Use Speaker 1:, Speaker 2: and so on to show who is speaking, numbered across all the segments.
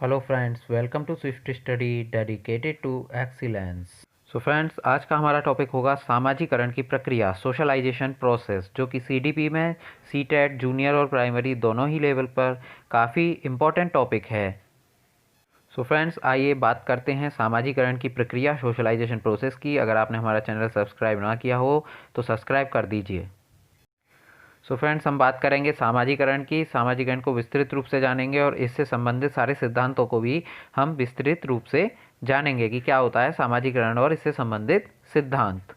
Speaker 1: Hello friends, welcome to Swift Study dedicated to excellence. So friends, आज का हमारा topic होगा सामाजिकरण की प्रक्रिया, सोशलाइजेशन प्रोसेस, जो कि सीडीपी में सीटेट जूनियर और प्राइमरी दोनों ही लेवल पर काफ़ी इम्पोर्टेंट टॉपिक है। सो फ्रेंड्स, आइए बात करते हैं सामाजिकरण की प्रक्रिया, सोशलाइजेशन प्रोसेस की। अगर आपने हमारा चैनल सब्सक्राइब ना किया हो तो सब्सक्राइब कर दीजिए। सो फ्रेंड्स, हम बात करेंगे सामाजिकरण की। सामाजिकरण को विस्तृत रूप से जानेंगे और इससे संबंधित सारे सिद्धांतों को भी हम विस्तृत रूप से जानेंगे कि क्या होता है सामाजिकरण और इससे संबंधित सिद्धांत।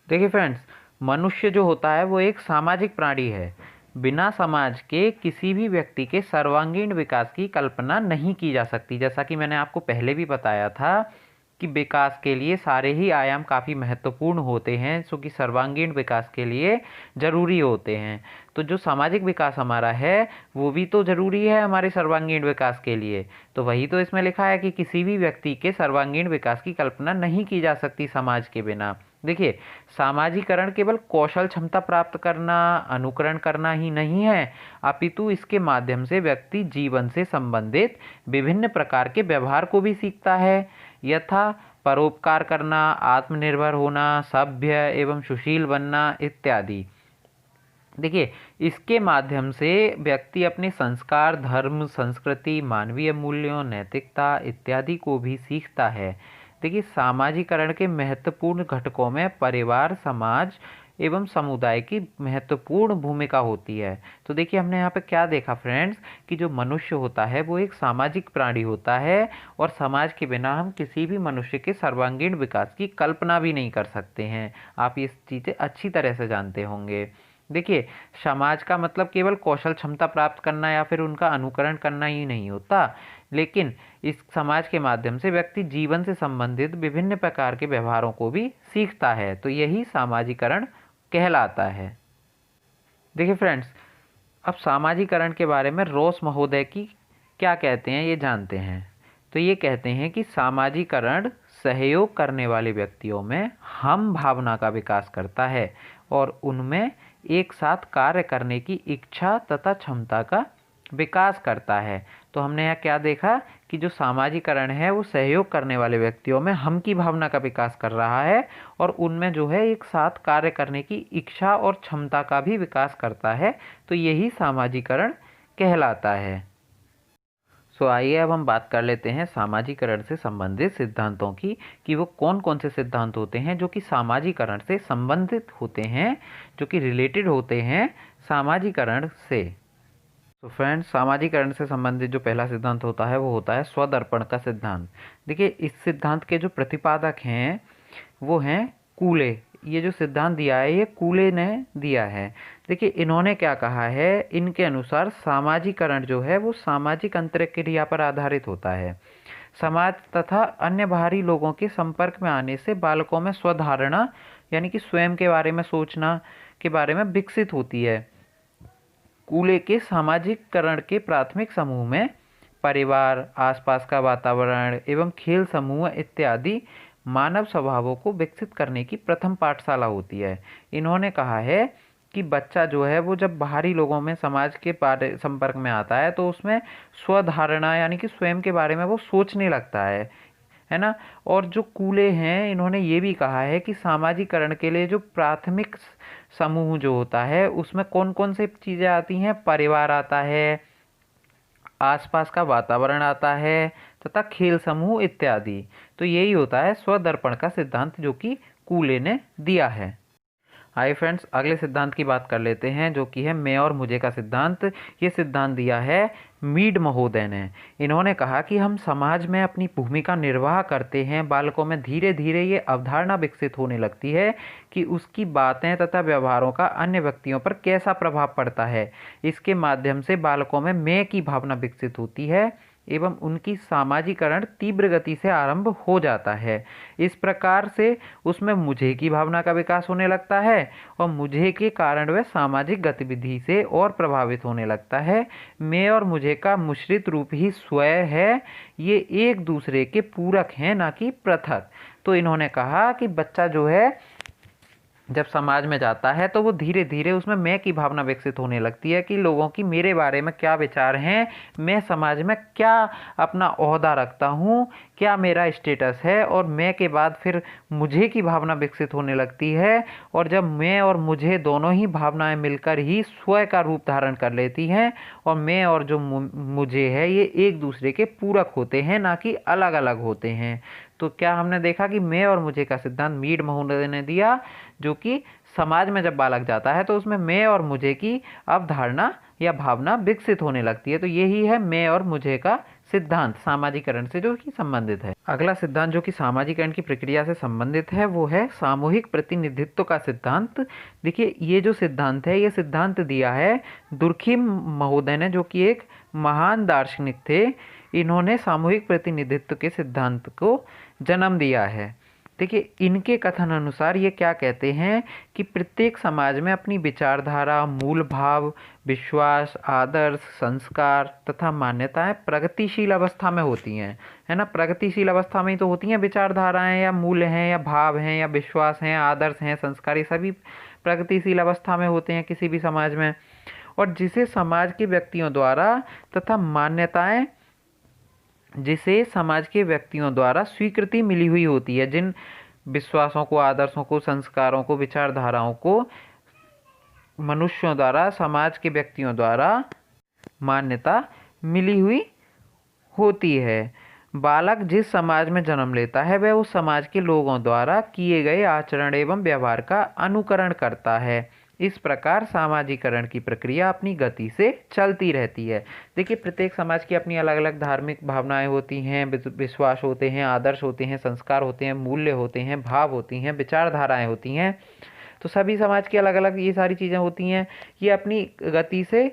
Speaker 1: देखिए फ्रेंड्स, मनुष्य जो होता है वो एक सामाजिक प्राणी है। बिना समाज के किसी भी व्यक्ति के सर्वांगीण विकास की कल्पना नहीं की जा सकती। जैसा कि मैंने आपको पहले भी बताया था कि विकास के लिए सारे ही आयाम काफ़ी महत्वपूर्ण होते हैं, जो कि सर्वांगीण विकास के लिए ज़रूरी होते हैं। तो जो सामाजिक विकास हमारा है वो भी तो ज़रूरी है हमारे सर्वांगीण विकास के लिए। तो वही तो इसमें लिखा है कि किसी भी व्यक्ति के सर्वांगीण विकास की कल्पना नहीं की जा सकती समाज के बिना। देखिए, सामाजिकरण केवल कौशल क्षमता प्राप्त करना, अनुकरण करना ही नहीं है, अपितु इसके माध्यम से व्यक्ति जीवन से संबंधित विभिन्न प्रकार के व्यवहार को भी सीखता है, यथा परोपकार करना, आत्मनिर्भर होना, सभ्य एवं सुशील बनना इत्यादि। देखिए, इसके माध्यम से व्यक्ति अपने संस्कार, धर्म, संस्कृति, मानवीय मूल्यों, नैतिकता इत्यादि को भी सीखता है। देखिए, सामाजिकरण के महत्वपूर्ण घटकों में परिवार, समाज एवं समुदाय की महत्वपूर्ण भूमिका होती है। तो देखिए, हमने यहाँ पे क्या देखा फ्रेंड्स, कि जो मनुष्य होता है वो एक सामाजिक प्राणी होता है और समाज के बिना हम किसी भी मनुष्य के सर्वांगीण विकास की कल्पना भी नहीं कर सकते हैं। आप ये चीज़ें अच्छी तरह से जानते होंगे। देखिए, समाज का मतलब केवल कौशल क्षमता प्राप्त करना या फिर उनका अनुकरण करना ही नहीं होता, लेकिन इस समाज के माध्यम से व्यक्ति जीवन से संबंधित विभिन्न प्रकार के व्यवहारों को भी सीखता है। तो यही सामाजिकरण कहलाता है। देखिए फ्रेंड्स, अब सामाजिकरण के बारे में रोस महोदय की क्या कहते हैं ये जानते हैं। तो ये कहते हैं कि सामाजिकरण सहयोग करने वाले व्यक्तियों में हम भावना का विकास करता है और उनमें एक साथ कार्य करने की इच्छा तथा क्षमता का विकास करता है। तो हमने यहाँ क्या देखा कि जो सामाजिकरण है वो सहयोग करने वाले व्यक्तियों में हम की भावना का विकास कर रहा है और उनमें जो है एक साथ कार्य करने की इच्छा और क्षमता का भी विकास करता है। तो यही सामाजिकरण कहलाता है। सो आइए अब हम बात कर लेते हैं सामाजिकरण से संबंधित सिद्धांतों की, कि वो कौन कौन से सिद्धांत होते हैं जो कि सामाजिकरण से संबंधित होते हैं, जो कि रिलेटेड होते हैं सामाजिकरण से। तो फ्रेंड्स, सामाजिकरण से संबंधित जो पहला सिद्धांत होता है वो होता है स्वदर्पण का सिद्धांत। देखिए, इस सिद्धांत के जो प्रतिपादक हैं वो हैं कूले। ये जो सिद्धांत दिया है ये कूले ने दिया है। देखिए, इन्होंने क्या कहा है, इनके अनुसार सामाजिकरण जो है वो सामाजिक अंतरक्रिया पर आधारित होता है। समाज तथा अन्य बाहरी लोगों के संपर्क में आने से बालकों में स्वधारणा यानी कि स्वयं के बारे में सोचना के बारे में विकसित होती है। कूले के सामाजिकरण के प्राथमिक समूह में परिवार, आसपास का वातावरण एवं खेल समूह इत्यादि मानव स्वभावों को विकसित करने की प्रथम पाठशाला होती है। इन्होंने कहा है कि बच्चा जो है वो जब बाहरी लोगों में, समाज के संपर्क में आता है तो उसमें स्वधारणा यानी कि स्वयं के बारे में वो सोचने लगता है ना। और जो कूले हैं इन्होंने ये भी कहा है कि सामाजिकरण के लिए जो प्राथमिक समूह जो होता है उसमें कौन कौन से चीज़ें आती हैं, परिवार आता है, आसपास का वातावरण आता है तथा खेल समूह इत्यादि। तो यही होता है स्वदर्पण का सिद्धांत जो कि कूले ने दिया है। हाय फ्रेंड्स, अगले सिद्धांत की बात कर लेते हैं जो कि है मैं और मुझे का सिद्धांत। ये सिद्धांत दिया है मीड महोदय ने। इन्होंने कहा कि हम समाज में अपनी भूमिका निर्वाह करते हैं। बालकों में धीरे धीरे ये अवधारणा विकसित होने लगती है कि उसकी बातें तथा व्यवहारों का अन्य व्यक्तियों पर कैसा प्रभाव पड़ता है। इसके माध्यम से बालकों में मैं की भावना विकसित होती है एवं उनकी सामाजिकरण तीव्र गति से आरंभ हो जाता है। इस प्रकार से उसमें मुझे की भावना का विकास होने लगता है और मुझे के कारण वह सामाजिक गतिविधि से और प्रभावित होने लगता है। मैं और मुझे का मिश्रित रूप ही स्वयं है। ये एक दूसरे के पूरक हैं, ना कि पृथक। तो इन्होंने कहा कि बच्चा जो है जब समाज में जाता है तो वो धीरे धीरे उसमें मैं की भावना विकसित होने लगती है कि लोगों की मेरे बारे में क्या विचार हैं, मैं समाज में क्या अपना ओहदा रखता हूँ, क्या मेरा स्टेटस है, और मैं के बाद फिर मुझे की भावना विकसित होने लगती है। और जब मैं और मुझे दोनों ही भावनाएं मिलकर ही स्व का रूप धारण कर लेती हैं, और मैं और जो मुझे है ये एक दूसरे के पूरक होते हैं, ना कि अलग अलग होते हैं। तो क्या हमने देखा कि मैं और मुझे का सिद्धांत मीड महोदय ने दिया, जो कि समाज में जब बालक जाता है तो उसमें मैं और मुझे की अवधारणा या भावना विकसित होने लगती है। तो यही है मैं और मुझे का सिद्धांत, सामाजिकरण से जो कि संबंधित है। अगला सिद्धांत जो कि सामाजिकरण की प्रक्रिया से संबंधित है वो है सामूहिक प्रतिनिधित्व का सिद्धांत। देखिए ये जो सिद्धांत है, ये सिद्धांत दिया है दुर्खिम महोदय ने, जो कि एक महान दार्शनिक थे। इन्होंने सामूहिक प्रतिनिधित्व के सिद्धांत को जन्म दिया है। देखिए इनके कथन अनुसार ये क्या कहते हैं कि प्रत्येक समाज में अपनी विचारधारा, मूल भाव, विश्वास, आदर्श, संस्कार तथा मान्यताएं प्रगतिशील अवस्था में होती हैं, है ना। प्रगतिशील अवस्था में ही तो होती हैं विचारधाराएं, या मूल्य हैं, या भाव हैं, या विश्वास हैं, आदर्श हैं, संस्कार, ये सभी प्रगतिशील अवस्था में होते हैं किसी भी समाज में। और जिसे समाज के व्यक्तियों द्वारा तथा मान्यताएं जिसे समाज के व्यक्तियों द्वारा स्वीकृति मिली हुई होती है, जिन विश्वासों को, आदर्शों को, संस्कारों को, विचारधाराओं को मनुष्यों द्वारा, समाज के व्यक्तियों द्वारा मान्यता मिली हुई होती है। बालक जिस समाज में जन्म लेता है वह उस समाज के लोगों द्वारा किए गए आचरण एवं व्यवहार का अनुकरण करता है। इस प्रकार सामाजिकरण की प्रक्रिया अपनी गति से चलती रहती है। देखिए प्रत्येक समाज की अपनी अलग अलग धार्मिक भावनाएं होती हैं, विश्वास होते हैं, आदर्श होते हैं, संस्कार होते हैं, मूल्य होते हैं, भाव होती हैं, विचारधाराएं होती हैं। तो सभी समाज की अलग अलग ये सारी चीज़ें होती हैं, ये अपनी गति से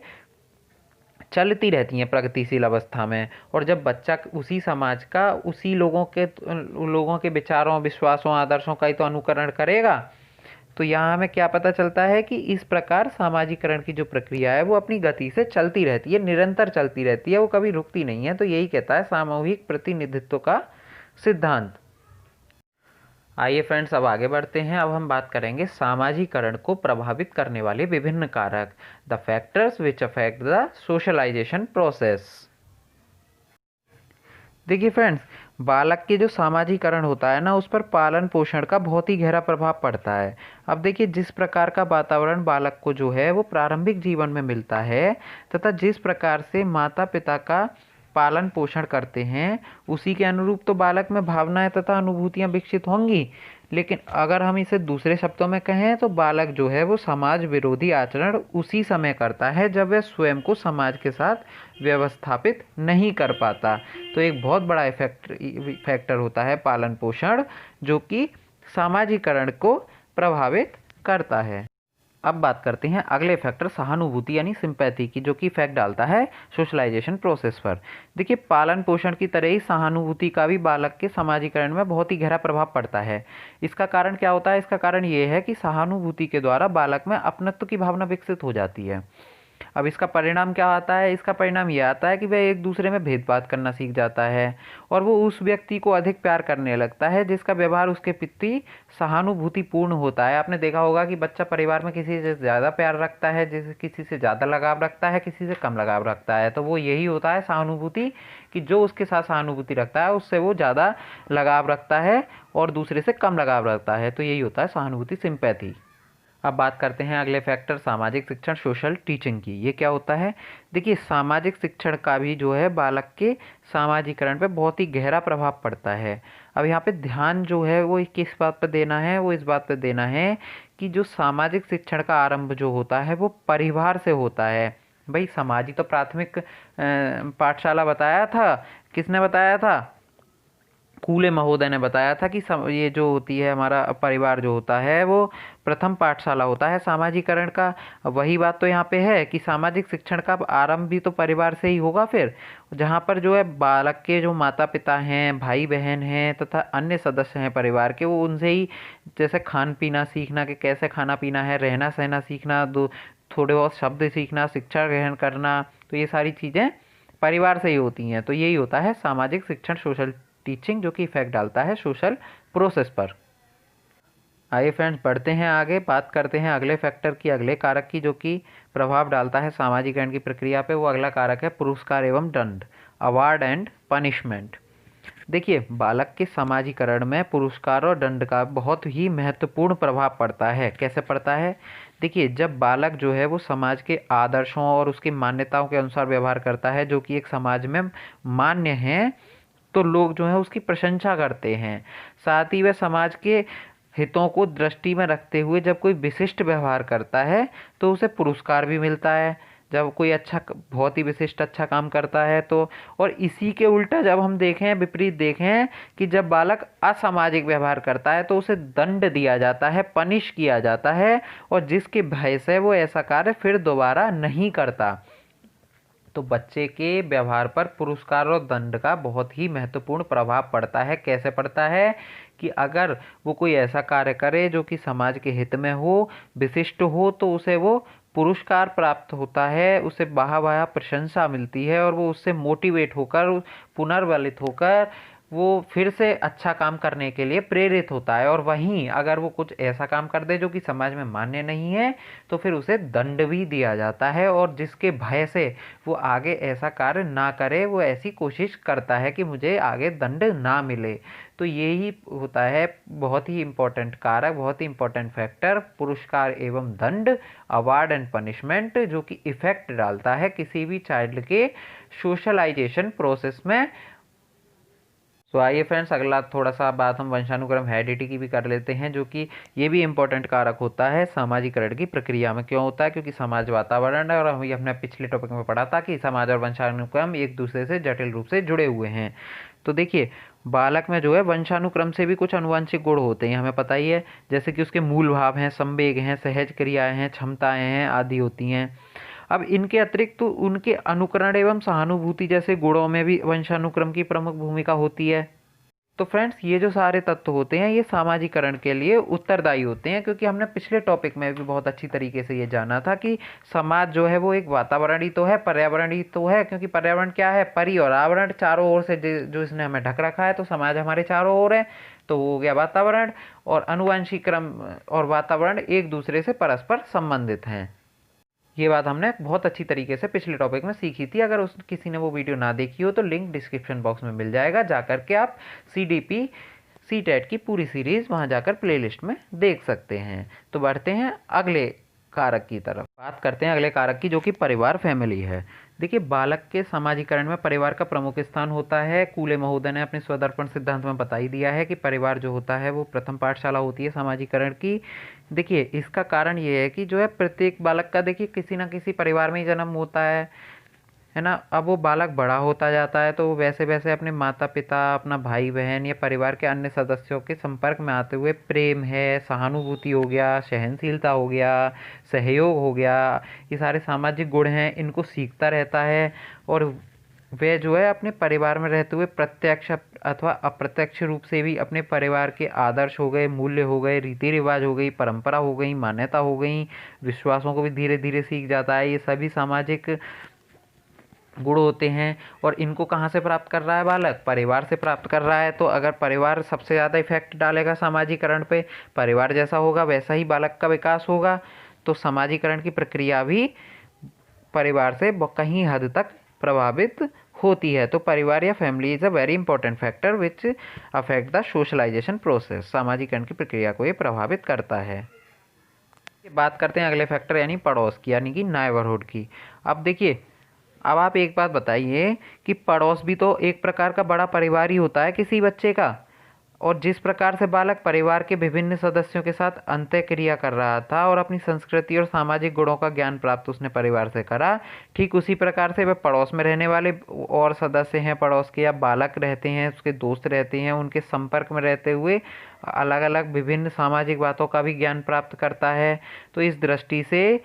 Speaker 1: चलती रहती हैं प्रगतिशील अवस्था में। और जब बच्चा उसी समाज का, उसी लोगों के विचारों, विश्वासों, आदर्शों का ही तो अनुकरण करेगा। तो यहाँ हमें क्या पता चलता है कि इस प्रकार सामाजिकरण की जो प्रक्रिया है वो अपनी गति से चलती रहती है, निरंतर चलती रहती है, वो कभी रुकती नहीं है। तो यही कहता है सामूहिक प्रतिनिधित्व का सिद्धांत। आइए फ्रेंड्स अब आगे बढ़ते हैं। अब हम बात करेंगे सामाजिकरण को प्रभावित करने वाले विभिन्न कारक, the factors which affect the socialisation process. देखिए फ्रेंड्स, बालक के जो सामाजिकरण होता है ना, उस पर पालन पोषण का बहुत ही गहरा प्रभाव पड़ता है। अब देखिए जिस प्रकार का वातावरण बालक को जो है वो प्रारंभिक जीवन में मिलता है, तथा जिस प्रकार से माता पिता का पालन पोषण करते हैं, उसी के अनुरूप तो बालक में भावनाएं तथा अनुभूतियां विकसित होंगी। लेकिन अगर हम इसे दूसरे शब्दों में कहें तो बालक जो है वो समाज विरोधी आचरण उसी समय करता है जब वह स्वयं को समाज के साथ व्यवस्थापित नहीं कर पाता। तो एक बहुत बड़ा फैक्टर होता है पालन पोषण, जो कि सामाजिकरण को प्रभावित करता है। अब बात करते हैं अगले फैक्टर सहानुभूति यानी सिंपैथी की, जो कि इफेक्ट डालता है सोशलाइजेशन प्रोसेस पर। देखिए पालन पोषण की तरह ही सहानुभूति का भी बालक के समाजीकरण में बहुत ही गहरा प्रभाव पड़ता है। इसका कारण क्या होता है? इसका कारण ये है कि सहानुभूति के द्वारा बालक में अपनत्व की भावना विकसित हो जाती है। अब इसका परिणाम क्या आता है? इसका परिणाम ये आता है कि वह एक दूसरे में भेदभाव करना सीख जाता है, और वो उस व्यक्ति को अधिक प्यार करने लगता है जिसका व्यवहार उसके प्रति सहानुभूतिपूर्ण होता है। आपने देखा होगा कि बच्चा परिवार में किसी से ज़्यादा प्यार रखता है, जैसे किसी से ज़्यादा लगाव रखता है, किसी से कम लगाव रखता है। तो वो यही होता है सहानुभूति, कि जो उसके साथ सहानुभूति रखता है उससे वो ज़्यादा लगाव रखता है और दूसरे से कम लगाव रखता है। तो यही होता है सहानुभूति, सिंपैथी। अब बात करते हैं अगले फैक्टर सामाजिक शिक्षण, सोशल टीचिंग की। ये क्या होता है? देखिए सामाजिक शिक्षण का भी जो है बालक के सामाजिकरण पे बहुत ही गहरा प्रभाव पड़ता है। अब यहाँ पे ध्यान जो है वो किस बात पर देना है? वो इस बात पर देना है कि जो सामाजिक शिक्षण का आरंभ जो होता है वो परिवार से होता है। भाई समाज ही तो प्राथमिक पाठशाला बताया था। किसने बताया था? कूले महोदय ने बताया था कि ये जो होती है हमारा परिवार जो होता है वो प्रथम पाठशाला होता है सामाजिकरण का। वही बात तो यहाँ पे है कि सामाजिक शिक्षण का आरंभ भी तो परिवार से ही होगा। फिर जहाँ पर जो है बालक के जो माता पिता हैं, भाई बहन हैं तथा अन्य सदस्य हैं परिवार के, वो उनसे ही जैसे खान पीना सीखना, कि कैसे खाना पीना है, रहना सहना सीखना, थोड़े बहुत शब्द सीखना, शिक्षा ग्रहण करना, तो ये सारी चीज़ें परिवार से ही होती हैं। तो यही होता है सामाजिक शिक्षण, सोशल टीचिंग, जो कि इफेक्ट डालता है सोशल प्रोसेस पर। आइए फ्रेंड्स बढ़ते हैं आगे, बात करते हैं अगले फैक्टर की, अगले कारक की, जो कि प्रभाव डालता है सामाजिकरण की प्रक्रिया पे। वो अगला कारक है पुरस्कार एवं दंड, अवार्ड एंड पनिशमेंट। देखिए, बालक के समाजीकरण में पुरस्कार और दंड का बहुत ही महत्वपूर्ण प्रभाव पड़ता है। कैसे पड़ता है? देखिए, जब बालक जो है वो समाज के आदर्शों और उसकी मान्यताओं के अनुसार व्यवहार करता है, जो कि एक समाज में मान्य है, तो लोग जो है उसकी प्रशंसा करते हैं। साथ ही वह समाज के हितों को दृष्टि में रखते हुए जब कोई विशिष्ट व्यवहार करता है तो उसे पुरस्कार भी मिलता है। जब कोई बहुत ही विशिष्ट अच्छा काम करता है तो, और इसी के उल्टा जब हम देखें, विपरीत देखें, कि जब बालक असामाजिक व्यवहार करता है तो उसे दंड दिया जाता है, पनिश किया जाता है, और जिसके भय से वो ऐसा कार्य फिर दोबारा नहीं करता। तो बच्चे के व्यवहार पर पुरस्कार और दंड का बहुत ही महत्वपूर्ण प्रभाव पड़ता है। कैसे पड़ता है? कि अगर वो कोई ऐसा कार्य करे जो कि समाज के हित में हो, विशिष्ट हो, तो उसे वो पुरस्कार प्राप्त होता है, उसे वाह प्रशंसा मिलती है, और वो उससे मोटिवेट होकर, पुनर्बलित होकर वो फिर से अच्छा काम करने के लिए प्रेरित होता है। और वहीं अगर वो कुछ ऐसा काम कर दे जो कि समाज में मान्य नहीं है, तो फिर उसे दंड भी दिया जाता है, और जिसके भय से वो आगे ऐसा कार्य ना करे, वो ऐसी कोशिश करता है कि मुझे आगे दंड ना मिले। तो यही होता है बहुत ही इम्पोर्टेंट कारक, बहुत ही इम्पोर्टेंट फैक्टर, पुरस्कार एवं दंड, अवार्ड एंड पनिशमेंट, जो कि इफेक्ट डालता है किसी भी चाइल्ड के सोशलाइजेशन प्रोसेस में। तो आइए फ्रेंड्स, अगला थोड़ा सा बात हम वंशानुक्रम हेरिडिटी की भी कर लेते हैं, जो कि ये भी इम्पोर्टेंट कारक होता है सामाजिकरण की प्रक्रिया में। क्यों होता है? क्योंकि समाज वातावरण है, और हम ये अपने पिछले टॉपिक में पढ़ा था कि समाज और वंशानुक्रम एक दूसरे से जटिल रूप से जुड़े हुए हैं। तो देखिए, बालक में जो है वंशानुक्रम से भी कुछ आनुवंशिक गुण होते हैं, हमें पता ही है, जैसे कि उसके मूल भाव हैं, संवेग हैं, सहज क्रियाएं हैं, क्षमताएं हैं आदि होती हैं। अब इनके अतिरिक्त तो उनके अनुकरण एवं सहानुभूति जैसे गुणों में भी वंशानुक्रम की प्रमुख भूमिका होती है। तो फ्रेंड्स, ये जो सारे तत्व होते हैं ये सामाजिकरण के लिए उत्तरदायी होते हैं, क्योंकि हमने पिछले टॉपिक में भी बहुत अच्छी तरीके से ये जाना था कि समाज जो है वो एक वातावरण ही तो है, पर्यावरण ही तो है। क्योंकि पर्यावरण क्या है? परि और आवरण, चारों ओर से जो इसने हमें ढक रखा है, तो समाज हमारे चारों ओर है, तो वो हो गया वातावरण। और अनुवांशिक क्रम और वातावरण एक दूसरे से परस्पर संबंधित हैं। ये बात हमने बहुत अच्छी तरीके से पिछले टॉपिक में सीखी थी। अगर किसी ने वो वीडियो ना देखी हो तो लिंक डिस्क्रिप्शन बॉक्स में मिल जाएगा, जाकर के आप CDP CTET की पूरी सीरीज़ वहाँ जाकर प्लेलिस्ट में देख सकते हैं। तो बढ़ते हैं अगले कारक की तरफ, बात करते हैं अगले कारक की, जो कि परिवार, फैमिली है। देखिए, बालक के समाजीकरण में परिवार का प्रमुख स्थान होता है। कूले महोदय ने अपने स्वदर्पण सिद्धांत में बता ही दिया है कि परिवार जो होता है वो प्रथम पाठशाला होती है समाजीकरण की। देखिए, इसका कारण ये है कि जो है प्रत्येक बालक का, देखिए, किसी ना किसी परिवार में ही जन्म होता है ना। अब वो बालक बड़ा होता जाता है तो वो वैसे वैसे अपने माता पिता, अपना भाई बहन या परिवार के अन्य सदस्यों के संपर्क में आते हुए प्रेम है, सहानुभूति हो गया, सहनशीलता हो गया, सहयोग हो गया, ये सारे सामाजिक गुण हैं, इनको सीखता रहता है। और वे जो है अपने परिवार में रहते हुए प्रत्यक्ष अथवा अप्रत्यक्ष रूप से भी अपने परिवार के आदर्श हो गए, मूल्य हो गए, रीति रिवाज हो गई, परंपरा हो गई, मान्यता हो गई, विश्वासों को भी धीरे धीरे सीख जाता है। ये सभी सामाजिक गुण होते हैं, और इनको कहाँ से प्राप्त कर रहा है बालक? परिवार से प्राप्त कर रहा है। तो अगर परिवार सबसे ज़्यादा इफेक्ट डालेगा सामाजिकरण पे, परिवार जैसा होगा वैसा ही बालक का विकास होगा। तो सामाजिकरण की प्रक्रिया भी परिवार से कहीं हद तक प्रभावित होती है। तो परिवार या family is a very important factor which affect the socialisation process. सामाजिकरण की प्रक्रिया को ये प्रभावित करता है। बात करते हैं अगले फैक्टर यानी पड़ोस की, यानी कि नाइबरहुड की। अब देखिए, अब आप एक बात बताइए कि पड़ोस भी तो एक प्रकार का बड़ा परिवार ही होता है किसी बच्चे का। और जिस प्रकार से बालक परिवार के विभिन्न सदस्यों के साथ अंतःक्रिया कर रहा था और अपनी संस्कृति और सामाजिक गुणों का ज्ञान प्राप्त उसने परिवार से करा, ठीक उसी प्रकार से वह पड़ोस में रहने वाले और सदस्य हैं पड़ोस के, या बालक रहते हैं, उसके दोस्त रहते हैं, उनके संपर्क में रहते हुए अलग अलग विभिन्न सामाजिक बातों का भी ज्ञान प्राप्त करता है। तो इस दृष्टि से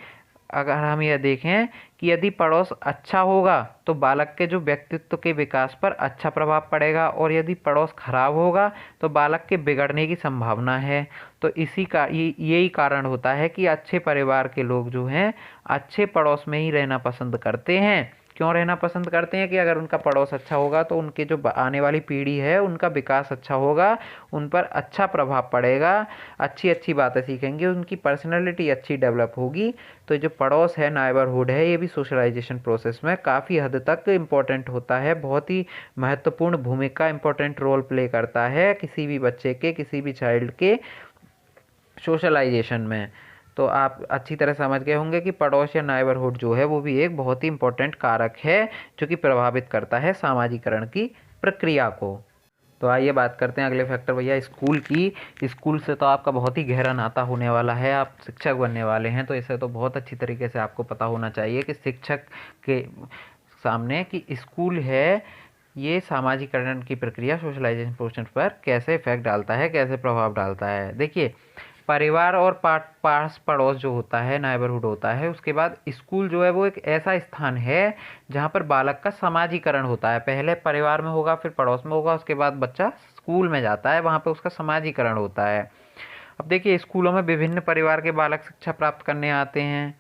Speaker 1: अगर हम यह देखें कि यदि पड़ोस अच्छा होगा तो बालक के जो व्यक्तित्व के विकास पर अच्छा प्रभाव पड़ेगा, और यदि पड़ोस खराब होगा तो बालक के बिगड़ने की संभावना है। तो इसी का यही कारण होता है कि अच्छे परिवार के लोग जो हैं अच्छे पड़ोस में ही रहना पसंद करते हैं, क्यों रहना पसंद करते हैं कि अगर उनका पड़ोस अच्छा होगा तो उनके जो आने वाली पीढ़ी है उनका विकास अच्छा होगा, उन पर अच्छा प्रभाव पड़ेगा, अच्छी अच्छी बातें सीखेंगे, उनकी पर्सनैलिटी अच्छी डेवलप होगी। तो जो पड़ोस है, नाइबरहुड है, ये भी सोशलाइजेशन प्रोसेस में काफ़ी हद तक इम्पोर्टेंट होता है, बहुत ही महत्वपूर्ण भूमिका, इम्पोर्टेंट रोल प्ले करता है किसी भी बच्चे के, किसी भी चाइल्ड के सोशलाइजेशन में। तो आप अच्छी तरह समझ गए होंगे कि पड़ोस या नाइबरहुड जो है वो भी एक बहुत ही इम्पोर्टेंट कारक है जो कि प्रभावित करता है सामाजिकरण की प्रक्रिया को। तो आइए बात करते हैं अगले फैक्टर भैया स्कूल की। स्कूल से तो आपका बहुत ही गहरा नाता होने वाला है, आप शिक्षक बनने वाले हैं, तो इसे तो बहुत अच्छी तरीके से आपको पता होना चाहिए कि शिक्षक के सामने कि स्कूल है ये सामाजिकरण की प्रक्रिया, सोशलाइजेशन प्रोसेस पर कैसे इफेक्ट डालता है, कैसे प्रभाव डालता है। देखिए, परिवार और पास पड़ोस जो होता है, नाइबरहुड होता है, उसके बाद स्कूल जो है वो एक ऐसा स्थान है जहाँ पर बालक का समाजीकरण होता है। पहले परिवार में होगा, फिर पड़ोस में होगा, उसके बाद बच्चा स्कूल में जाता है, वहाँ पर उसका समाजीकरण होता है। अब देखिए, स्कूलों में विभिन्न परिवार के बालक शिक्षा प्राप्त करने आते हैं।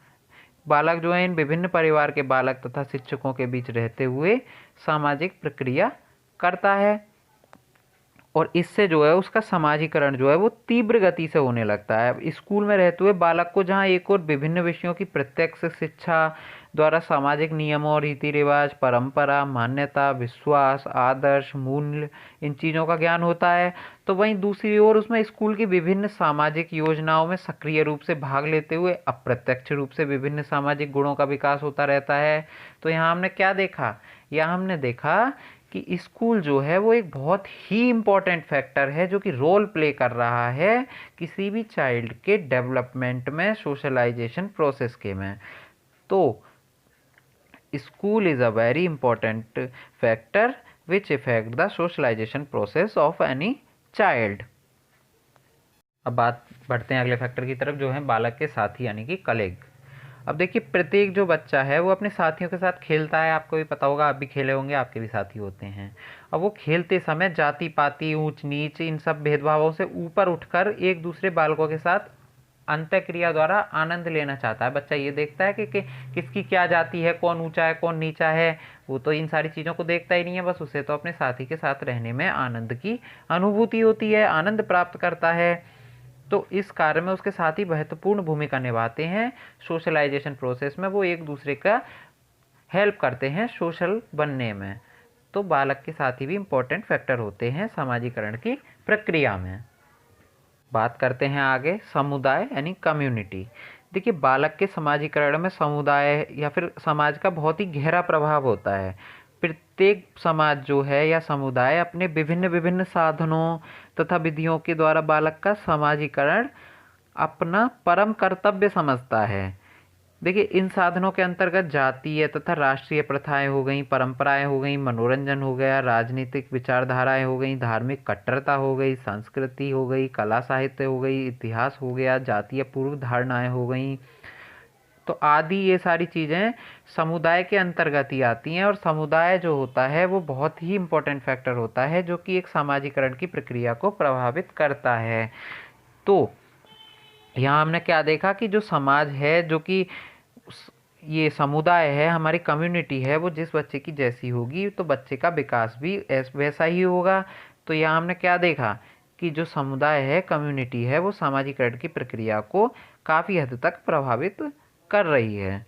Speaker 1: बालक जो है इन विभिन्न परिवार के बालक तथा शिक्षकों के बीच रहते हुए सामाजिक प्रक्रिया करता है, और इससे जो है उसका समाजीकरण जो है वो तीव्र गति से होने लगता है। स्कूल में रहते हुए बालक को जहाँ एक और विभिन्न विषयों की प्रत्यक्ष शिक्षा द्वारा सामाजिक नियमों, रीति रिवाज, परंपरा, मान्यता, विश्वास, आदर्श, मूल्य, इन चीज़ों का ज्ञान होता है, तो वहीं दूसरी ओर उसमें स्कूल की विभिन्न सामाजिक योजनाओं में सक्रिय रूप से भाग लेते हुए अप्रत्यक्ष रूप से विभिन्न सामाजिक गुणों का विकास होता रहता है। तो यहाँ हमने क्या देखा? यहाँ हमने देखा कि स्कूल जो है वो एक बहुत ही इम्पोर्टेंट फैक्टर है जो कि रोल प्ले कर रहा है किसी भी चाइल्ड के डेवलपमेंट में, सोशलाइजेशन प्रोसेस के में। तो school is a very important factor which effect the socialisation process of any child. अब बात बढ़ते हैं अगले फैक्टर की तरफ जो है बालक के साथी यानी कि कलीग। अब देखिए, प्रत्येक जो बच्चा है वो अपने साथियों के साथ खेलता है, आपको भी पता होगा, आप भी खेले होंगे, आपके भी साथी होते हैं। अब वो खेलते समय जाति पाति, ऊंच नीच, इन सब भेदभावों से ऊपर उठकर एक दूसरे बालकों के साथ अंतःक्रिया द्वारा आनंद लेना चाहता है। बच्चा ये देखता है कि किसकी क्या जाति है, कौन ऊंचा है, कौन नीचा है, वो तो इन सारी चीज़ों को देखता ही नहीं है, बस उसे तो अपने साथी के साथ रहने में आनंद की अनुभूति होती है, आनंद प्राप्त करता है। तो इस कार्य में उसके साथ ही महत्वपूर्ण भूमिका निभाते हैं सोशलाइजेशन प्रोसेस में, वो एक दूसरे का हेल्प करते हैं सोशल बनने में। तो बालक के साथ ही भी इम्पोर्टेंट फैक्टर होते हैं सामाजिकरण की प्रक्रिया में। बात करते हैं आगे समुदाय यानी कम्युनिटी। देखिए, बालक के समाजीकरण में समुदाय या फिर समाज का बहुत ही गहरा प्रभाव होता है। प्रत्येक समाज जो है या समुदाय अपने विभिन्न विभिन्न साधनों तथा विधियों के द्वारा बालक का समाजीकरण अपना परम कर्तव्य समझता है। देखिए, इन साधनों के अंतर्गत जातीय तथा राष्ट्रीय प्रथाएं हो गई, परंपराएं हो गई, मनोरंजन हो गया, राजनीतिक विचारधाराएं हो गई, धार्मिक कट्टरता हो गई, संस्कृति हो गई, कला साहित्य हो गई, इतिहास हो गया, जातीय पूर्व धारणाएं हो गई, तो आदि ये सारी चीज़ें समुदाय के अंतर्गत ही आती हैं। और समुदाय जो होता है वो बहुत ही इम्पोर्टेंट फैक्टर होता है जो कि एक सामाजिकरण की प्रक्रिया को प्रभावित करता है। तो यहाँ हमने क्या देखा कि जो समाज है, जो कि ये समुदाय है, हमारी कम्युनिटी है, वो जिस बच्चे की जैसी होगी तो बच्चे का विकास भी वैसा ही होगा। तो यहाँ हमने क्या देखा कि जो समुदाय है, कम्युनिटी है, वो सामाजिकरण की प्रक्रिया को काफ़ी हद तक प्रभावित कर रही है।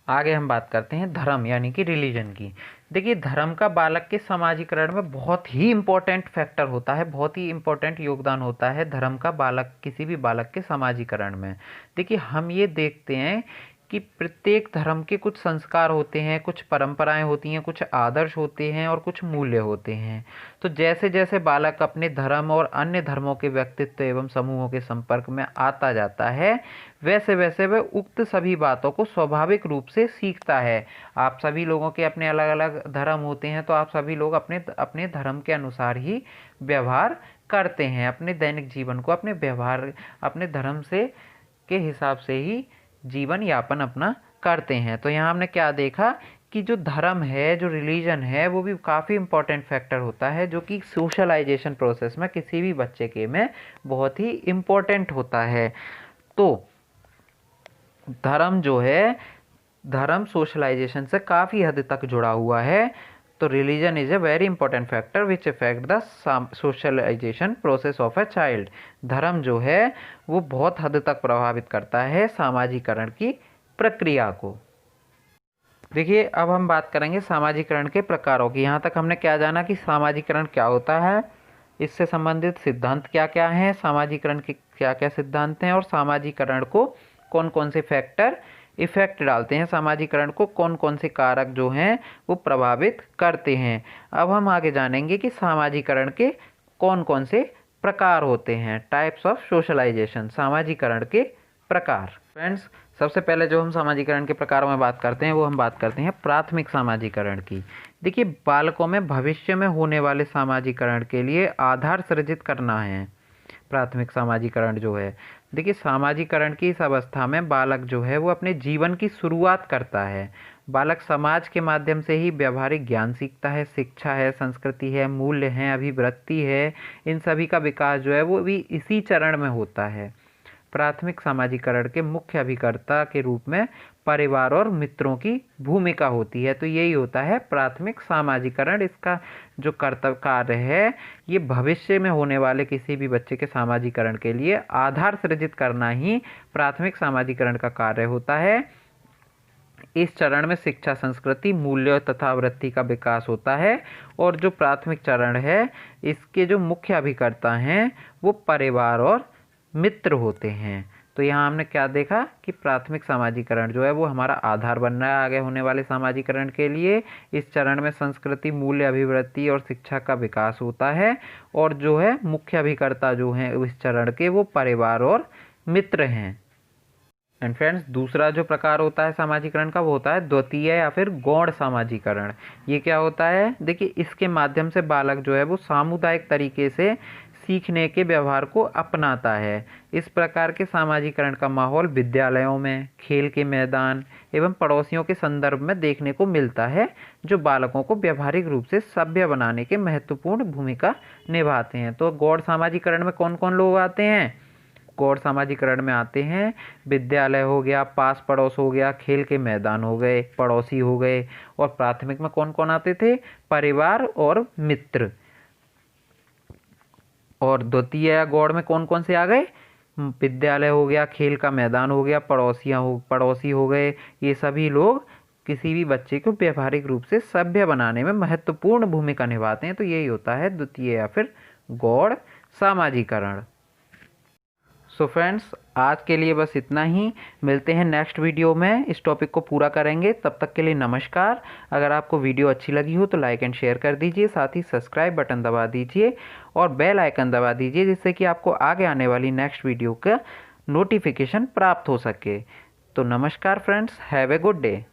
Speaker 1: आगे हम बात करते हैं धर्म यानी कि रिलीजन की। देखिए, धर्म का बालक के समाजीकरण में बहुत ही इम्पोर्टेंट फैक्टर होता है, बहुत ही इम्पोर्टेंट योगदान होता है धर्म का बालक, किसी भी बालक के समाजीकरण में। देखिए, हम ये देखते हैं कि प्रत्येक धर्म के कुछ संस्कार होते हैं, कुछ परंपराएं होती हैं, कुछ आदर्श होते हैं और कुछ मूल्य होते हैं। तो जैसे जैसे बालक अपने धर्म और अन्य धर्मों के व्यक्तित्व एवं समूहों के संपर्क में आता जाता है, वैसे वैसे वह उक्त सभी बातों को स्वाभाविक रूप से सीखता है। आप सभी लोगों के अपने अलग अलग धर्म होते हैं, तो आप सभी लोग अपने अपने धर्म के अनुसार ही व्यवहार करते हैं, अपने दैनिक जीवन को अपने व्यवहार, अपने धर्म से के हिसाब से ही जीवन यापन अपना करते हैं। तो यहाँ हमने क्या देखा कि जो धर्म है, जो रिलीजन है, वो भी काफ़ी इम्पोर्टेंट फैक्टर होता है जो कि सोशलाइजेशन प्रोसेस में किसी भी बच्चे के में बहुत ही इम्पोर्टेंट होता है। तो धर्म जो है धर्म सोशलाइजेशन से काफ़ी हद तक जुड़ा हुआ है। तो religion is a very important factor which effect the socialisation process of a child. धर्म जो है वो बहुत हद तक प्रभावित करता है सामाजिकरण की प्रक्रिया को। देखिए, अब हम बात करेंगे सामाजिकरण के प्रकारों की। यहाँ तक हमने क्या जाना कि सामाजिकरण क्या होता है, इससे संबंधित सिद्धांत क्या क्या हैं, सामाजिकरण के क्या क्या सिद्धांत हैं, और सामाजिकरण को कौन कौन से फैक्टर इफेक्ट डालते हैं, सामाजिकरण को कौन कौन से कारक जो हैं वो प्रभावित करते हैं। अब हम आगे जानेंगे कि सामाजिकरण के कौन कौन से प्रकार होते हैं, टाइप्स ऑफ सोशलाइजेशन, सामाजिकरण के प्रकार। फ्रेंड्स, सबसे पहले जो हम सामाजिकरण के प्रकारों में बात करते हैं वो हम बात करते हैं प्राथमिक सामाजिकरण की। देखिए, बालकों में भविष्य में होने वाले सामाजिकरण के लिए आधार सृजित करना है प्राथमिक सामाजिकरण जो है। देखिए, सामाजिकरण की इस अवस्था में बालक जो है वो अपने जीवन की शुरुआत करता है। बालक समाज के माध्यम से ही व्यवहारिक ज्ञान सीखता है, शिक्षा है, संस्कृति है, मूल्य हैं, अभिवृत्ति है, इन सभी का विकास जो है वो भी इसी चरण में होता है। प्राथमिक सामाजिकरण के मुख्य अभिकर्ता के रूप में परिवार और मित्रों की भूमिका होती है। तो यही होता है प्राथमिक सामाजिकरण। इसका जो कर्तव्य कार्य है ये भविष्य में होने वाले किसी भी बच्चे के सामाजिकरण के लिए आधार सृजित करना ही प्राथमिक सामाजिकरण का कार्य होता है। इस चरण में शिक्षा, संस्कृति, मूल्य तथा वृत्ति का विकास होता है। और जो प्राथमिक चरण है इसके जो मुख्य अभिकर्ता हैं वो परिवार और मित्र होते हैं। तो यहाँ हमने क्या देखा कि प्राथमिक सामाजिकरण जो है वो हमारा आधार बन रहा है आगे होने वाले सामाजिकरण के लिए। इस चरण में संस्कृति, मूल्य, अभिवृत्ति और शिक्षा का विकास होता है। और जो है मुख्य अभिकर्ता जो हैं इस चरण के वो परिवार और मित्र हैं। एंड फ्रेंड्स, दूसरा जो प्रकार होता है सामाजिकरण का वो होता है द्वितीय या फिर गौण सामाजिकरण। ये क्या होता है? देखिए, इसके माध्यम से बालक जो है वो सामुदायिक तरीके से सीखने के व्यवहार को अपनाता है। इस प्रकार के सामाजिकरण का माहौल विद्यालयों में, खेल के मैदान एवं पड़ोसियों के संदर्भ में देखने को मिलता है, जो बालकों को व्यावहारिक रूप से सभ्य बनाने के महत्वपूर्ण भूमिका निभाते हैं। तो गौण सामाजिकरण में कौन कौन लोग आते हैं? गौण सामाजिकरण में आते हैं विद्यालय हो गया, पास पड़ोस हो गया, खेल के मैदान हो गए, पड़ोसी हो गए। और प्राथमिक में कौन कौन आते थे? परिवार और मित्र। और द्वितीय या गौण में कौन कौन से आ गए? विद्यालय हो गया, खेल का मैदान हो गया, पड़ोसी हो गए। ये सभी लोग किसी भी बच्चे को व्यावहारिक रूप से सभ्य बनाने में महत्वपूर्ण भूमिका निभाते हैं। तो यही होता है द्वितीय या फिर गौण सामाजिकरण। सो फ्रेंड्स, आज के लिए बस इतना ही। मिलते हैं नेक्स्ट वीडियो में, इस टॉपिक को पूरा करेंगे। तब तक के लिए नमस्कार। अगर आपको वीडियो अच्छी लगी हो तो लाइक एंड शेयर कर दीजिए, साथ ही सब्सक्राइब बटन दबा दीजिए और बेल आइकन दबा दीजिए, जिससे कि आपको आगे आने वाली नेक्स्ट वीडियो का नोटिफिकेशन प्राप्त हो सके। तो नमस्कार friends, have a good day.